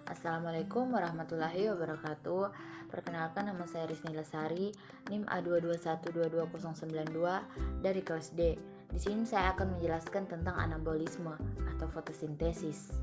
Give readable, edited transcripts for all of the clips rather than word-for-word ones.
Assalamualaikum warahmatullahi wabarakatuh. Perkenalkan, nama saya Risni Lesari, NIM A2212292 dari kelas D. Di sini saya akan menjelaskan tentang anabolisme atau fotosintesis.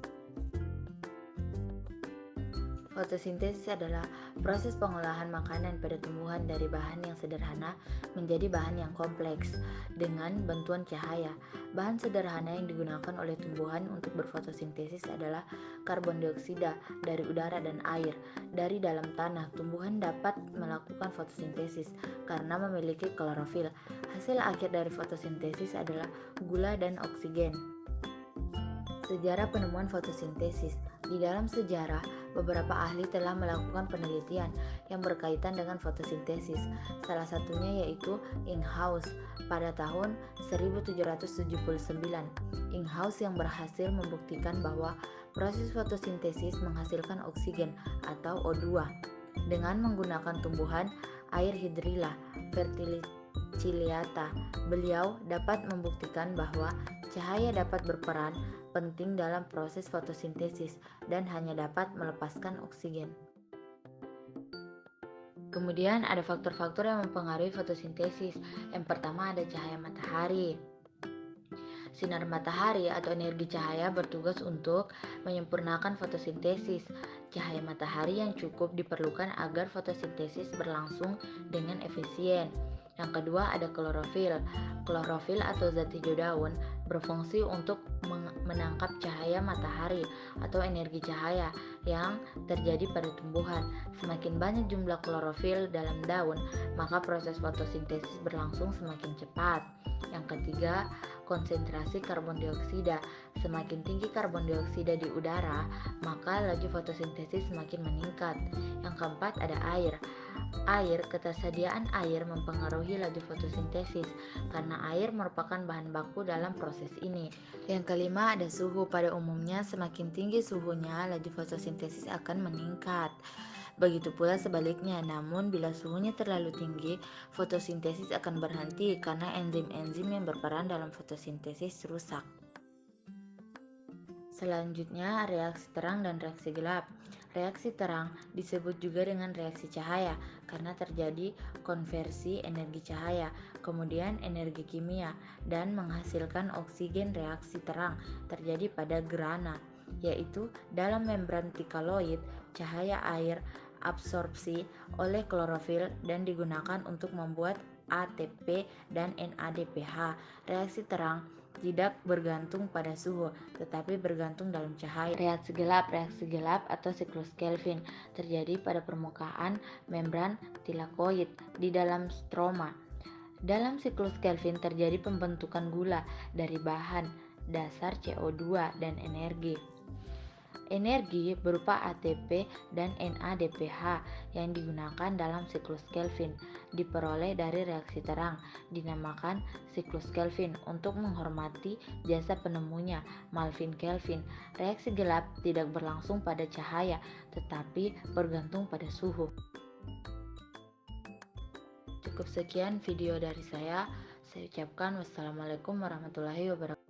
Fotosintesis adalah proses pengolahan makanan pada tumbuhan dari bahan yang sederhana menjadi bahan yang kompleks dengan bantuan cahaya. Bahan sederhana yang digunakan oleh tumbuhan untuk berfotosintesis adalah karbon dioksida dari udara dan air. Dari dalam tanah, tumbuhan dapat melakukan fotosintesis karena memiliki klorofil. Hasil akhir dari fotosintesis adalah gula dan oksigen. Sejarah penemuan fotosintesis. Di dalam sejarah, beberapa ahli telah melakukan penelitian yang berkaitan dengan fotosintesis. Salah satunya yaitu Inhouse pada tahun 1779. Inhouse yang berhasil membuktikan bahwa proses fotosintesis menghasilkan oksigen atau O2 dengan menggunakan tumbuhan air hidrilla verticillata. Beliau dapat membuktikan bahwa cahaya dapat berperan penting dalam proses fotosintesis dan hanya dapat melepaskan oksigen. Kemudian ada faktor-faktor yang mempengaruhi fotosintesis. Yang pertama ada cahaya matahari. Sinar matahari atau energi cahaya bertugas untuk menyempurnakan fotosintesis. Cahaya matahari yang cukup diperlukan agar fotosintesis berlangsung dengan efisien. Yang kedua ada klorofil. Klorofil atau zat hijau daun berfungsi untuk menangkap cahaya matahari atau energi cahaya yang terjadi pada tumbuhan. Semakin banyak jumlah klorofil dalam daun, maka proses fotosintesis berlangsung semakin cepat. Yang ketiga, konsentrasi karbon dioksida. Semakin tinggi karbon dioksida di udara, maka laju fotosintesis semakin meningkat. Yang keempat ada air. Ketersediaan air mempengaruhi laju fotosintesis karena air merupakan bahan baku dalam proses ini. Yang kelima ada suhu. Pada umumnya semakin tinggi suhunya, laju fotosintesis akan meningkat. Begitu pula sebaliknya, namun bila suhunya terlalu tinggi, fotosintesis akan berhenti karena enzim-enzim yang berperan dalam fotosintesis rusak. Selanjutnya, reaksi terang dan reaksi gelap. Reaksi terang disebut juga dengan reaksi cahaya karena terjadi konversi energi cahaya, kemudian energi kimia, dan menghasilkan oksigen. Reaksi terang terjadi pada grana, yaitu dalam membran tikaloid, cahaya air absorpsi oleh klorofil dan digunakan untuk membuat ATP dan NADPH. Reaksi terang tidak bergantung pada suhu, tetapi bergantung dalam cahaya. Reaksi gelap atau siklus Kelvin terjadi pada permukaan membran tilakoid di dalam stroma. Dalam siklus Kelvin terjadi pembentukan gula dari bahan dasar CO2 dan energi. Energi berupa ATP dan NADPH yang digunakan dalam siklus Kelvin diperoleh dari reaksi terang, dinamakan siklus Kelvin untuk menghormati jasa penemunya, Malvin Kelvin. Reaksi gelap tidak berlangsung pada cahaya, tetapi bergantung pada suhu. Cukup sekian video dari saya. Saya ucapkan wassalamualaikum warahmatullahi wabarakatuh.